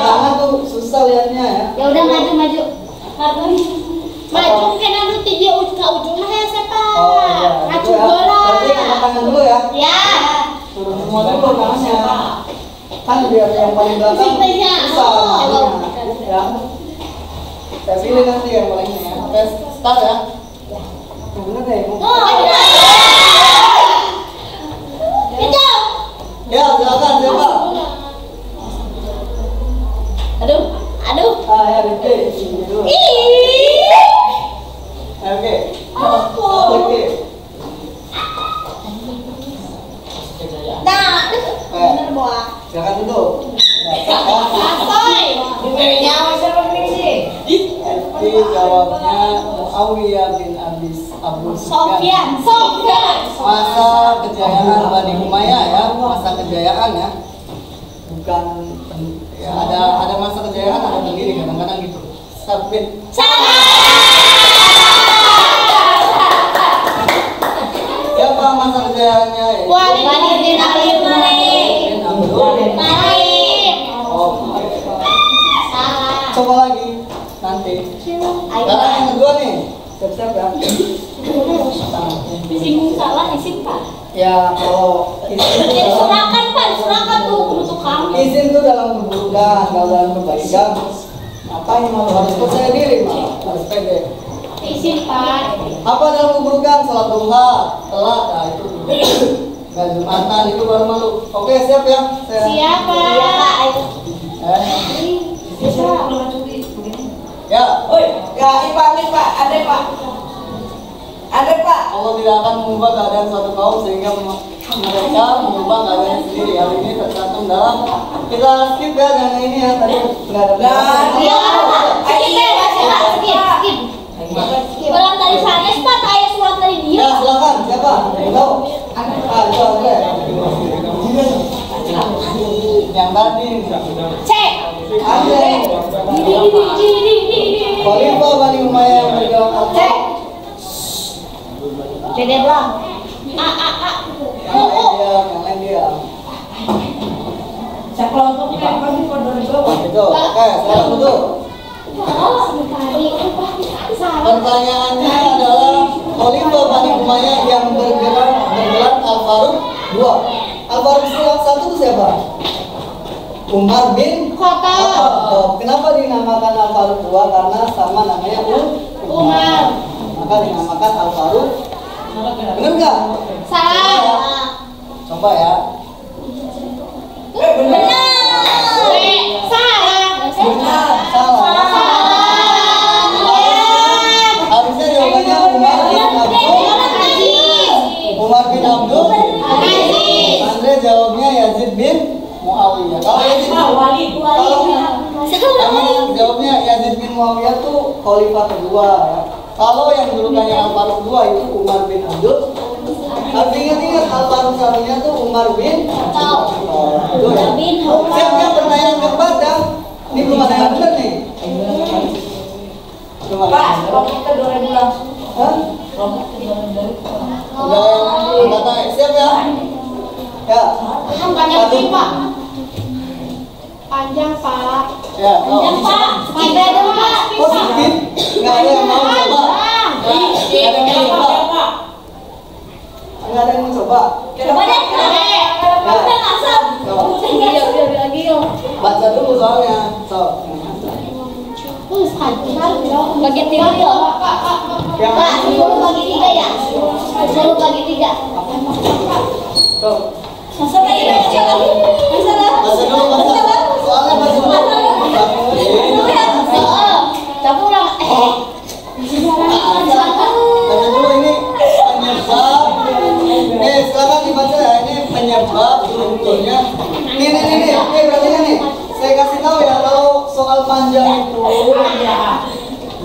Tangan tuh susah liatnya ya. Ya udah maju. Maju kena dulu tiga ujung ya siapa? Maju bola. Tapi angkat tangan dulu ya. Ya. Suruh semua dulu tangannya. Kan biar yang paling belakang susah. Ya. Saya pilih nanti yang palingnya ya. Oke, start ya. Bener deh. Itu. Ya, silakan siapa? Aduh. Ya Rifki. Oke. Nah, bener boa. Silakan duduk. Santai. Rifki jawabnya Muawiyah bin Abu Sufyan. Sofyan. Masa kejayaan Bani Umayyah ya, masa kejayaan ya. Bukan ya, ada masa kejayaan, ada pendiri kadang-kadang gitu. Sabit. Siapa masa kejayaannya? Walid bin Abi Malik. Oke. Salah. Coba lagi nanti. Sekarang yang kedua nih. Siap-siap ya. Singgung salah isim Pak. Ya kalau izin Jadi surakan tuh untuk kamu. izin itu dalam keburukan, kalau dalam kebaikan. Apa yang malu harus percaya diri malah harus pede. Isim Pak. Apa dalam keburukan? Salat duha, telat, nah itu nggak Jumatan itu baru malu. Oke siap ya? Siapa? Ya. Oi, ada Pak. Allah tidak akan mengubah keadaan suatu kaum sehingga mereka mengubah keadaan sendiri. Hal ini tercantum dalam kita skip ya dengan ini ya tadi nggak ada. Skip. Ulang dari sanes Pak, ayat surat dari dia. Ya silakan siapa? Tahu? Itu Andre. Yang tadi. Cek. Andre. Khalifah Bani Umayyah yang bergerak Cek. Dede belum. Yang lain dia. Itu. Oke, sekarang duduk. Pertanyaannya adalah Khalifah Bani Umayyah yang bergelar Al-Faruq 2. Al-Faruq 1 itu siapa? Umar bin Khattab. Kenapa dinamakan Al-Faruq 2? Karena sama namanya Umar. Maka dinamakan Al-Faruq. Benar nggak? Salah. Coba ya. Benar. Salah. Salah. Harusnya jawabannya Umar bin Abdul. Andre jawabnya Yazid bin Muawiyah. Kalau Yazid jawabnya Yazid bin Muawiyah tuh khalifah kedua ya. Kalau yang julukannya Al-Faruq 2 itu Umar bin Abdul. Harus ingat Al-Faruq satunya tuh Umar bin Khattab. Siapnya pertanyaan keempat ya. Ini belum ada yang benar nih. Pak, kita 2000 langsung. Hah? Udah kata siap ya? Ya. Panjang Pak. Panjang Pak. Ya. Panjang Pak. Skip dulu Pak. Oh skip? Nggak ada yang mau coba? Nggak ada yang mau coba? Nggak ada yang mau coba? Coba deh. Udah ngasal. Biar lagi yuk. Baca dulu soalnya. So. Bagi 3 yuk. Pak, 10 bagi 3 ya? 10 bagi 3. Tuh. Masa lagi? Baca dulu, baca. Soalnya baca dulu. Tapi ulang. Baca dulu ini penyebab. Silakan dibaca ya. Ini penyebab runtuhnya. Nih, berarti nih. Saya kasih tahu ya kalau soal panjang itu.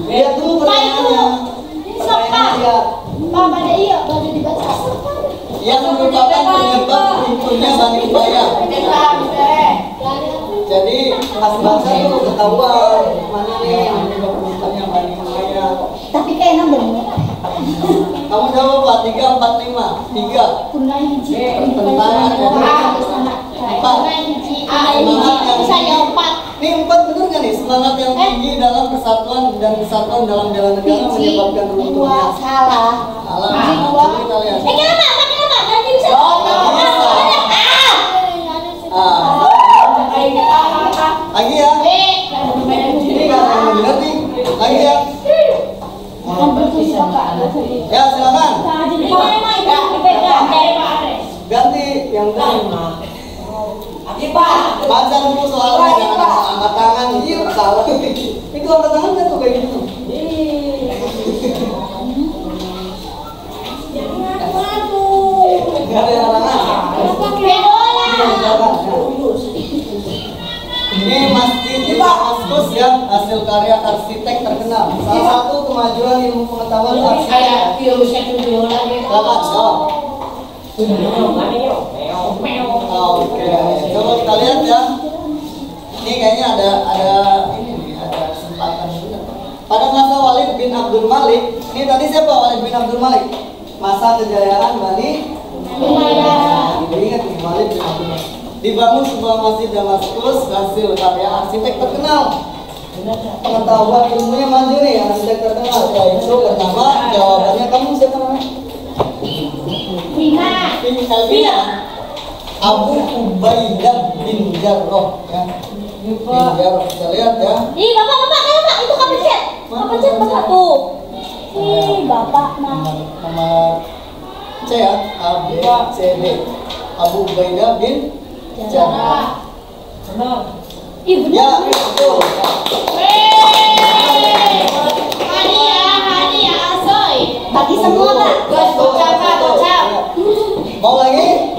Lihat dulu pertanyaannya. Pertanyaannya Pak, baca iya, baca dibaca. yang merupakan penyebab runtuhnya Bani Umayyah. Jadi pas baca tuh ketahuan mana nih yang penyebab runtuhnya Bani Umayyah. Tapi kayaknya bener. Kamu jawab Pak, 3, 4, 5. 3. Punai hiji. Pertentangan ya. 4. Saya 4. Ini 4 bener nggak nih? Semangat yang tinggi dalam persatuan dan kesatuan dalam bela negara menyebabkan runtuhnya. Salah. Salah. Dua. Coba kita lihat. Kenapa? Nanti bisa. Lagi ya. Ini nggak ada yang bener nih. Lagi ya. Ya silakan. Ganti yang benar. Baca dulu soalnya, jangan angkat tangan. Iya salah. Itu angkat tangan kan tuh kayak gitu. Nggak ada yang tangan. Ini masjid di Damaskus ya, hasil karya arsitek terkenal. Salah satu kemajuan ilmu pengetahuan arsitek. Silakan jawab. Oke, coba kita lihat ya. Ini kayaknya ada kesempatan juga. Pada masa Walid bin Abdul Malik, ini tadi siapa Walid bin Abdul Malik? Masa kejayaan Bani Umayyah. Ingat nih Walid bin Abdul Malik. Dibangun sebuah masjid Damaskus hasil karya arsitek terkenal. Pengetahuan ilmunya maju nih, arsitek terkenal. Yaitu pertama, jawabannya kamu siapa namanya? Elvina. Abu Ubaidah bin Jarrah ya. Bin Jarrah, kita lihat ya. Ih, bapak, itu kapencet. Kapencet bapak tuh. Ih, bapak mah. Nomor C ya, A B C D. Abu Ubaidah bin Jarrah. Benar. Ih, Ya, benar. betul. Hadiah, asoy. Bagi semua, Pak. Gocap. Mau lagi?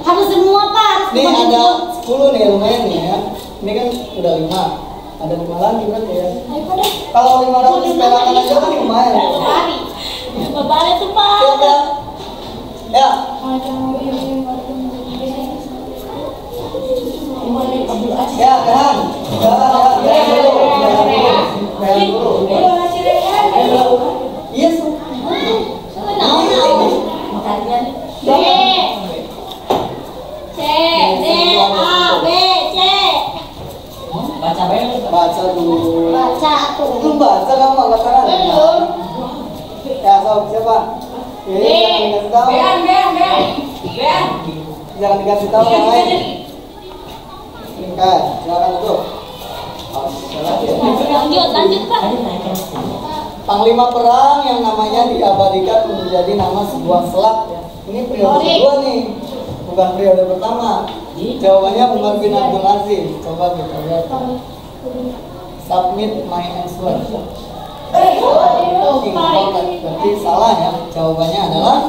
Harus semua, Pak. Nih ada 10 nih, lumayan nih ya. Ini kan udah 5. Ada 5 lagi berarti ya. Kalau 500 perakan aja kan lumayan. Balik tuh, Pak. Siap ya? Ya. Ya, Rehan. Rehan dulu. Iya, baca dulu. Belum baca kamu angkat tangan. Ya, sob siapa? Jangan dikasih tahu. Jangan dikasih tahu yang lain. Oke, silakan tutup. Lanjut, Pak. Panglima perang yang namanya diabadikan menjadi nama sebuah selat ya. Ini periode kedua nih, bukan periode pertama. Jawabannya Umar bin Abdul Aziz. Coba kita lihat. Submit my answer. Berarti salah ya. Jawabannya adalah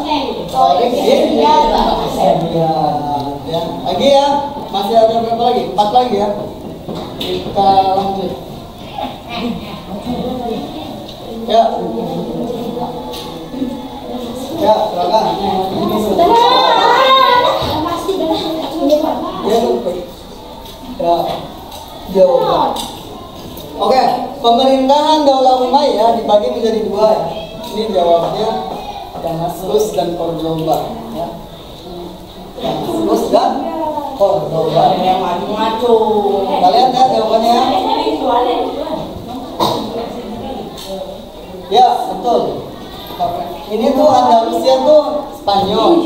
Tariq bin Ziyad. Ya. Lagi ya. Masih ada berapa lagi? 4 lagi ya. Kita lanjut. Ya. Ya, silakan. Ini sudah. Ya, ya. Jawaban. Oke, pemerintahan Daulah Umayyah dibagi menjadi 2 ya. Ini jawabnya Damaskus dan Cordoba ya. Damaskus dan Cordoba. Kita lihat ya jawabannya. Ya, betul. Ini tuh Andalusia tuh Spanyol.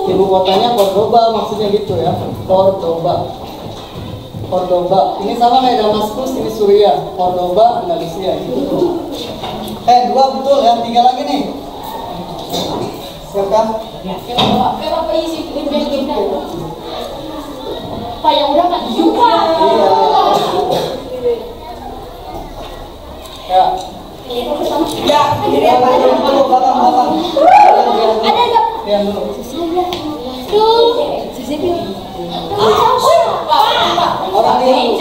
Ibu kotanya Cordoba, maksudnya gitu ya. Cordoba. Ini sama kayak Damaskus, ini Suriah. Cordoba, Andalusia gitu. 2 betul ya, 3 lagi nih. Siap kan? Pak yang udah nggak suka. Iya. Ya. Ya, ini apa aja? Belakang. Ada. Lihat dulu. Tuh. Orang ini.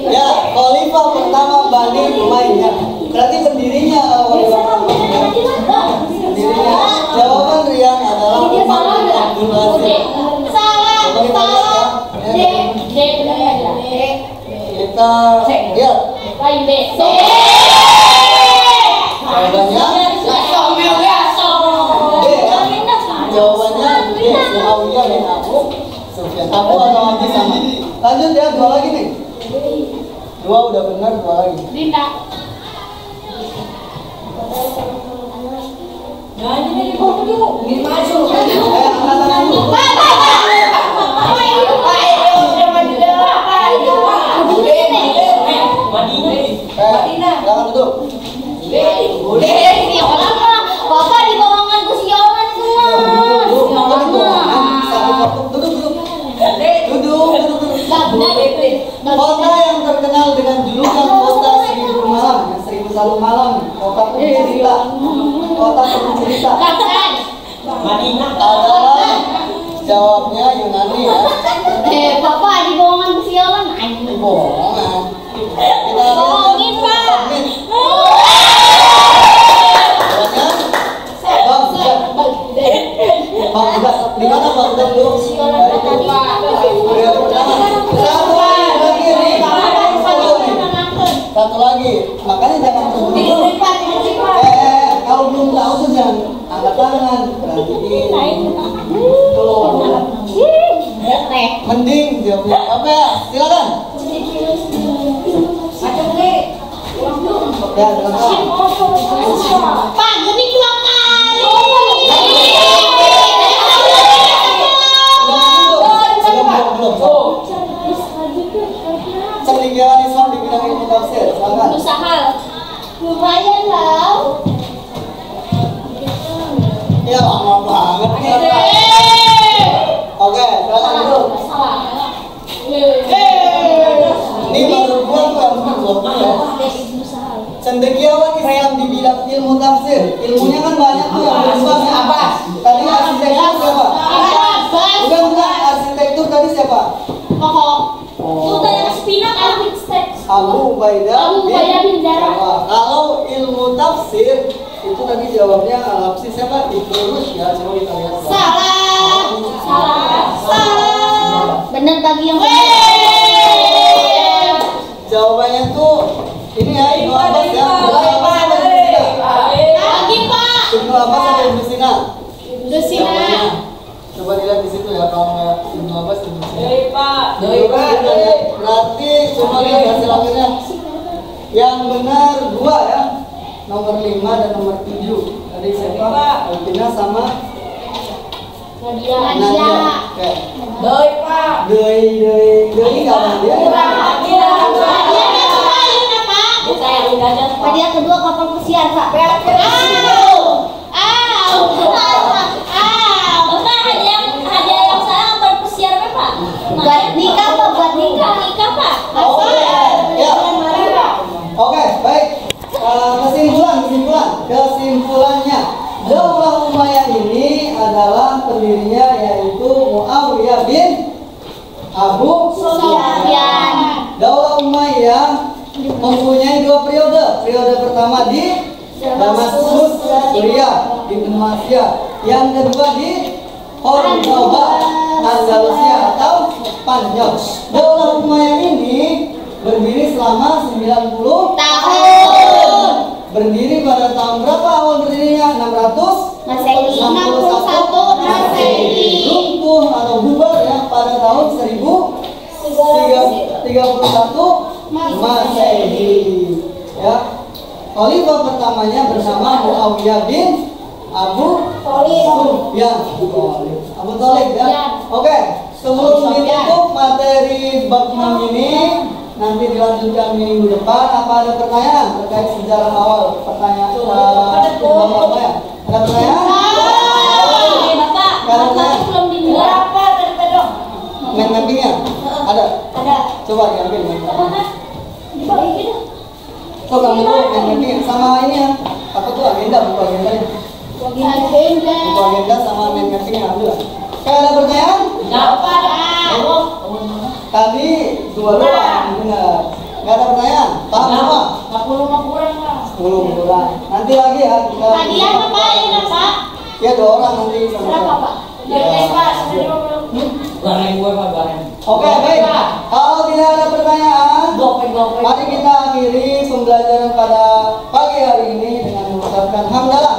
Ya, khalifah pertama Bani Umayyah. Berarti pendirinya khalifah pertama. Pendirinya. Jawaban Rian adalah Umar bin Abdul Aziz. Kita lihat. Jawabannya D. Muawiyah bin Abu Sufyan. Abu atau Abi sama. Lanjut ya, 2 lagi nih. 2 udah benar, 2 lagi. Dinda. silakan duduk. Si orang mah, Bapak di bawahkan ku si orang itu mah. Si orang mah. Duduk. Kota yang terkenal dengan julukan kota seribu malam, ya, 1001 malam, kota penuh cerita, kota penuh cerita. Adalah jawabnya Yunani ya. Bapak di bawahkan ku si orang. Bohongan. Kita Bohongin, Pak. submit. Bang Uda, di mana Bang Uda dulu? Satu lagi, makanya jangan terburu-buru. Kalau belum tahu tuh jangan angkat tangan. Mending jawabnya apa ya? Silakan. Ya, silakan. Pak, gini 2 kali. Belum. Cendekiawan Islam di bidang ilmu tafsir. Silakan. Usaha. Lumayan lah. Ya lama banget nih. Oke, silakan dulu. Ini baru gua tuh yang belum ya. Cendekiawan Islam di bidang ilmu tafsir. Ilmunya kan banyak tuh yang berkembang ya. Apa? Tadi arsitektur siapa? Bukan arsitektur tadi siapa? Tuh tanya Spina Abu Ubaidah bin Jarrah. Kalau ilmu tafsir itu tadi jawabnya Al-Habsyi siapa? Ibnu Rushd ya. Coba kita lihat. Salah. Benar bagi yang Jawabannya tuh ini ya Ibnu Abbas ya. Lagi Pak. Ibnu Abbas atau Ibnu Sina? Ibnu Sina. Coba dilihat di situ ya kalau nggak Ibnu Abbas Ibnu Sina. Pak. Berarti coba lihat hasil akhirnya. Yang benar 2 ya. Nomor 5 dan nomor 7. Tadi siapa? Alvina sama Nadia. Oke. Doi Pak. Doi kapan dia? Hadiah kedua kapal pesiar Pak. Bapak hadiah yang saya kapal pesiar Pak. Buat nikah Pak, buat nikah Pak. Ya. Oke, baik. Kesimpulannya, Daulah Umayyah ini adalah pendirinya yaitu Muawiyah bin Abu Sufyan. Daulah Umayyah mempunyai 2 periode. Periode pertama di Damaskus, Suriah, di benua Asia. Yang kedua di Cordoba, Andalusia atau Spanyol. Daulah Umayyah ini berdiri selama 90 tahun. Berdiri pada tahun berapa awal berdirinya? 600 Masehi. 61 Masehi. Runtuh atau bubar ya pada tahun 1031 Masehi. Ya. Khalifah pertamanya bernama Muawiyah bin Abu Sufyan. Abu Thalib ya. Oke, sebelum ditutup materi bab 6 ini, nanti dilanjutkan minggu depan. Apa ada pertanyaan terkait sejarah awal? Pertanyaan apa ya? Ada pertanyaan? Bapak belum dibuat. Main mappingnya? Ada? Ada. Coba diambil. Dibagi dah. Kok kamu tuh main mappingnya sama ini ya? Apa tuh agenda? Buku agendanya? Buku agenda sama main mappingnya ambil. Kayak ada pertanyaan? Tadi 2 doang, benar. Nggak ada pertanyaan? Paham semua? 10 kurang Pak. 10 kurang. Nanti lagi ya. Hadiah apa ini Pak? Ya 2 orang nanti sama. Berapa Pak? Barang gue Pak, barang. Oke, baik. Kalau tidak ada pertanyaan, Gopeng. mari kita akhiri pembelajaran pada pagi hari ini dengan mengucapkan hamdalah